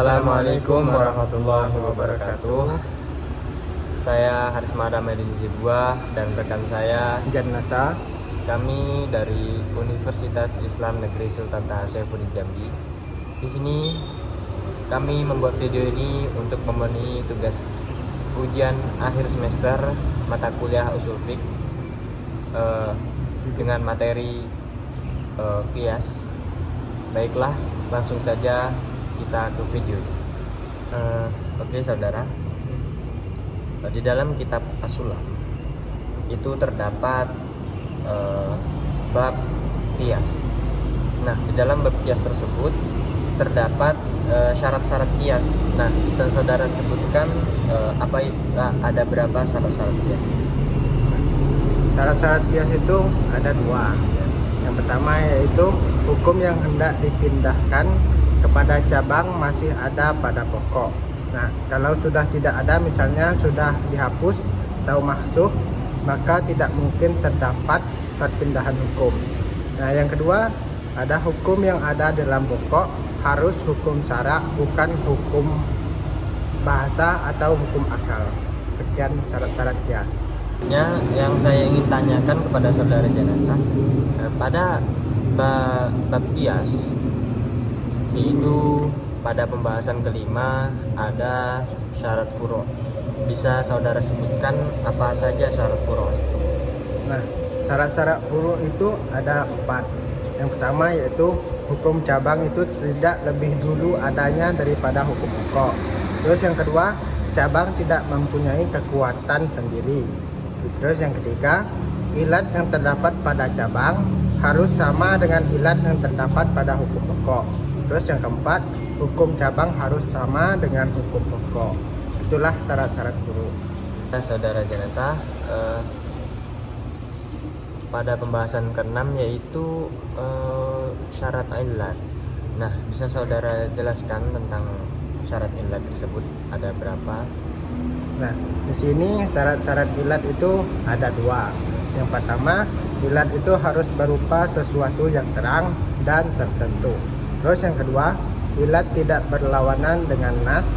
Assalamualaikum warahmatullahi wabarakatuh. Saya Haris Madam Medin Zibwa dan rekan saya Jannata. Kami dari Universitas Islam Negeri Sultan Taha Saifuddin Jambi. Di sini kami membuat video ini untuk memenuhi tugas ujian akhir semester mata kuliah usul fiqh dengan materi qiyas. Baiklah, langsung saja kita ke video. Oke saudara, di dalam kitab As-Sulam itu terdapat bab qiyas. Nah, di dalam bab qiyas tersebut terdapat syarat-syarat qiyas. Nah, bisa saudara sebutkan ada berapa syarat-syarat qiyas? Syarat-syarat qiyas itu ada dua. Yang pertama yaitu hukum yang hendak dipindahkan kepada cabang masih ada pada pokok. Nah, kalau sudah tidak ada, misalnya sudah dihapus atau mahsuh, maka tidak mungkin terdapat perpindahan hukum. Nah, yang kedua, ada hukum yang ada dalam pokok harus hukum syara, bukan hukum bahasa atau hukum akal. Sekian syarat-syarat qiyas. Yang saya ingin tanyakan kepada saudara Janata, pada bab qiyas itu pada pembahasan kelima ada syarat furu'. Bisa saudara sebutkan apa saja syarat furu'? Nah, syarat-syarat furu' itu ada 4. Yang pertama yaitu hukum cabang itu tidak lebih dulu adanya daripada hukum pokok. Terus yang kedua, cabang tidak mempunyai kekuatan sendiri. Terus yang ketiga, ilat yang terdapat pada cabang harus sama dengan ilat yang terdapat pada hukum pokok. Terus yang keempat, hukum cabang harus sama dengan hukum pokok. Itulah syarat-syarat furu'. Saudara Janata, pada pembahasan ke-6 yaitu syarat ilat. Nah, bisa saudara jelaskan tentang syarat ilat tersebut ada berapa? Nah, di sini syarat-syarat ilat itu ada dua. Yang pertama, ilat itu harus berupa sesuatu yang terang dan tertentu. Terus yang kedua, ilat tidak berlawanan dengan nas.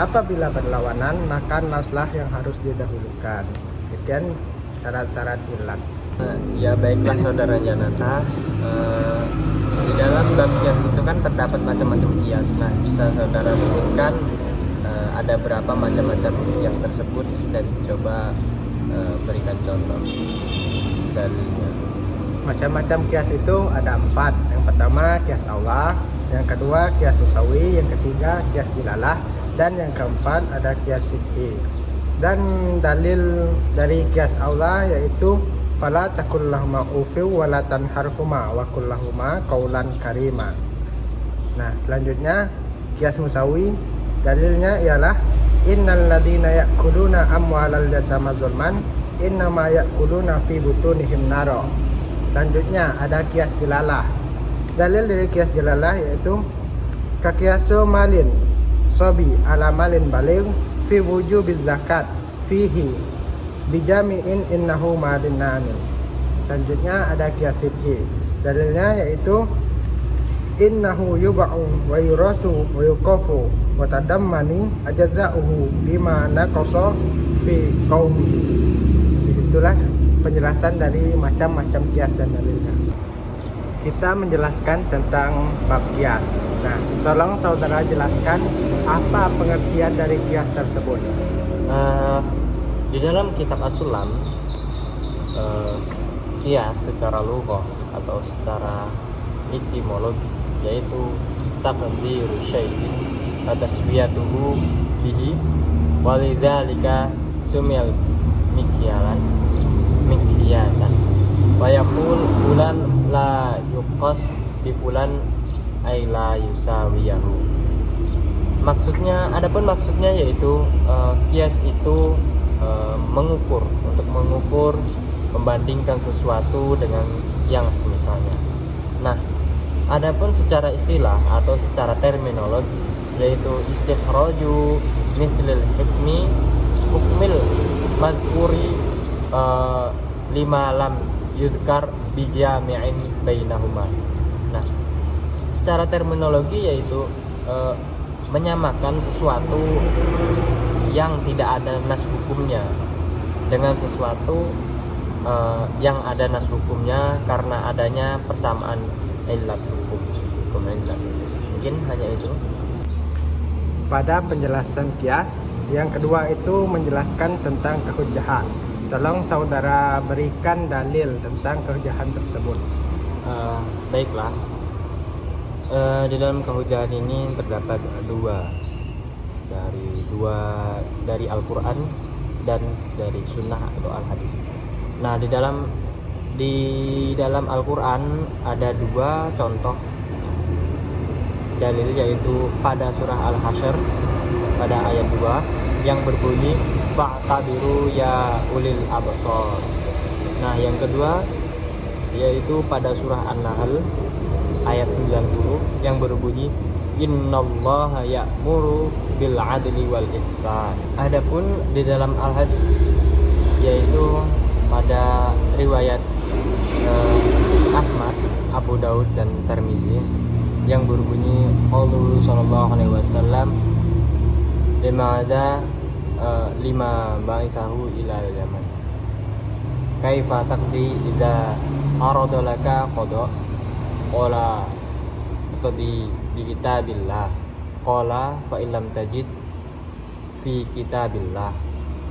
Apabila berlawanan, maka naslah yang harus didahulukan. Sekian syarat-syarat ilat. Ya baiklah saudara Janata, di dalam bab qiyas itu kan terdapat macam-macam qiyas. Nah, bisa saudara sebutkan ada berapa macam-macam qiyas tersebut dan coba berikan contoh dalilnya. Macam-macam qiyas itu ada 4. Yang pertama qiyas aula, yang kedua qiyas usawi, yang ketiga qiyas dilalah, dan yang keempat ada qiyas sibhi. Dan dalil dari qiyas aula yaitu fala takul lahuma ufiw wa la tanharhuma wa qul lahuma qaulan karima. Nah, selanjutnya qiyas musawi, dalilnya ialah innal ladina ya'kuluna amwalal yatama zulman innama ya'kuluna fi butunihim naro. Selanjutnya ada qiyas dilalah. Dalil dari qiyas dilalah yaitu kaqiyasu malin sobi ala malin baligh fi wujubiz zakat fihi bijami'in innahu malin namin. Selanjutnya ada qiyas sibhi. Dalilnya yaitu innahu yub'u wa yuratu wa yuqafu wa tadammani ajza'uhu bima naqasa fi qaumi. Itulah penjelasan dari macam-macam qiyas dan dalilnya. Kita menjelaskan tentang bab qiyas. Nah, tolong saudara jelaskan apa pengertian dari qiyas tersebut. Di dalam kitab As-Sulam, qiyas secara lughah atau secara etimologi yaitu taqdiru syai'in wa taswiyatuhu bihi walidzalika sumiyal mikyasan wa yaqul fulan la yuqas bi fulan ay la yusawiyahu. Maksudnya yaitu qiyas itu mengukur, membandingkan sesuatu dengan yang semisalnya. Nah, adapun secara istilah atau secara terminologi yaitu istikhraju mithlil hukmil madhkuri lima lam yudhkar bijami'in bainahuma. Nah, secara terminologi yaitu menyamakan sesuatu yang tidak ada nas hukumnya dengan sesuatu yang ada nas hukumnya karena adanya persamaan illat hukum illat. Mungkin hanya itu. Pada penjelasan kias, yang kedua itu menjelaskan tentang kehujjahan. Tolong saudara berikan dalil tentang kehujjahan tersebut. Baiklah. Di dalam kehujjahan ini terdapat dua dari Al-Quran dan dari Sunnah atau Al-Hadis. Nah, di dalam Al-Quran ada dua contoh dalil, yaitu pada surah Al-Hasyr pada ayat 2 yang berbunyi fa'tabiru ya ulil absar. Nah, yang kedua yaitu pada surah An-Nahl ayat 90 yang berbunyi innallaha ya'muru bil adli wal ihsan. Adapun di dalam Al-Hadis yaitu pada riwayat Ahmad, Abu Daud dan Tirmizi yang berbunyi qaulu sallallahu alaihi wasallam lima ba'ithahu ila yaman kaifa taqdi idza arada laka qada qala qadi bi kitabillah qala fa illam tajid fi kitabillah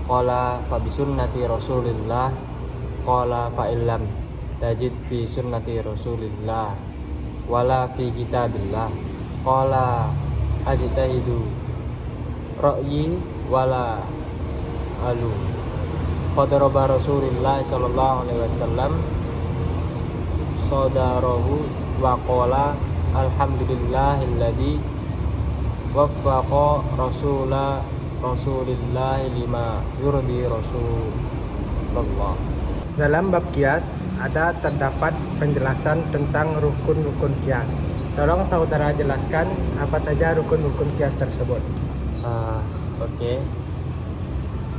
qala fa bi sunnati rasulillah qala fa illam tajid fi sunnati rasulillah wala fi kitabillah qala ajtahidu ra'yi wala alu qadaraba rasulillah sallallahu alaihi wasallam sadarahu wa qala alhamdulillahilladzi waffaqa rasulillah lima yurdi rasulullah. Dalam bab kias ada terdapat penjelasan tentang rukun-rukun kias. Tolong saudara jelaskan apa saja rukun-rukun kias tersebut. Oke.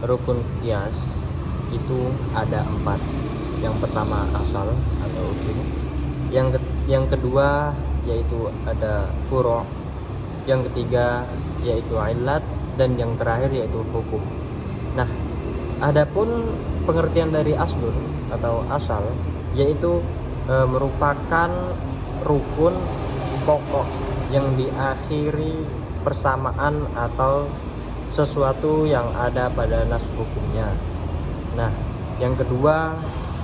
Rukun kias itu ada 4. Yang pertama asal atau usul. Yang kedua yaitu ada furu'. Yang ketiga yaitu illat dan yang terakhir yaitu hukum. Nah, adapun pengertian dari aslun atau asal yaitu merupakan rukun pokok yang diakhiri persamaan atau sesuatu yang ada pada nas hukumnya. Nah, yang kedua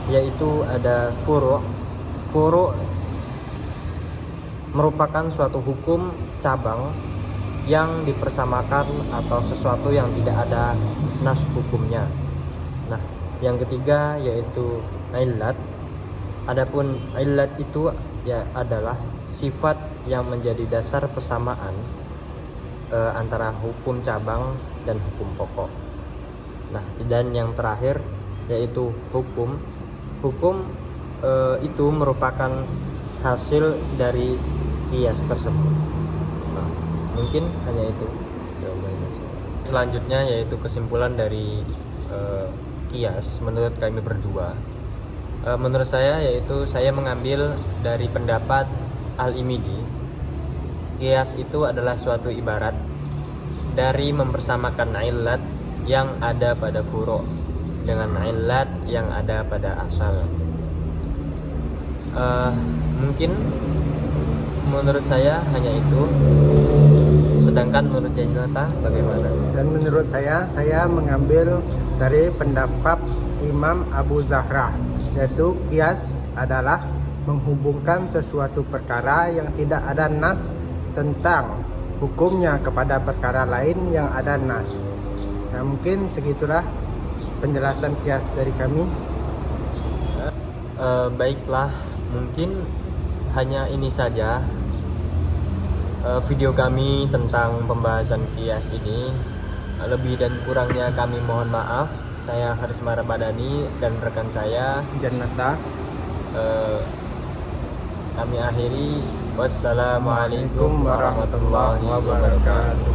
yaitu ada furu'. Furu' merupakan suatu hukum cabang yang dipersamakan atau sesuatu yang tidak ada nas hukumnya. Nah, yang ketiga yaitu illat. Adapun illat itu ya adalah sifat yang menjadi dasar persamaan antara hukum cabang dan hukum pokok. Nah, dan yang terakhir yaitu hukum. Hukum itu merupakan hasil dari kias tersebut. Nah, mungkin hanya itu jawabannya. Selanjutnya yaitu kesimpulan dari kias menurut kami berdua. Menurut saya yaitu saya mengambil dari pendapat Al-Imidi. Kias itu adalah suatu ibarat dari mempersamakan illat yang ada pada furu' dengan illat yang ada pada asal. Mungkin menurut saya hanya itu. Sedangkan menurut Janata bagaimana? Dan menurut saya mengambil dari pendapat Imam Abu Zahra, yaitu kias adalah menghubungkan sesuatu perkara yang tidak ada nas tentang hukumnya kepada perkara lain yang ada nas. Nah, mungkin segitulah penjelasan kias dari kami. Baiklah, mungkin hanya ini saja video kami tentang pembahasan kias ini. Lebih dan kurangnya kami mohon maaf. Saya Harisma Ramadhani dan rekan saya Janata. Kami akhiri. Wassalamualaikum warahmatullahi wabarakatuh.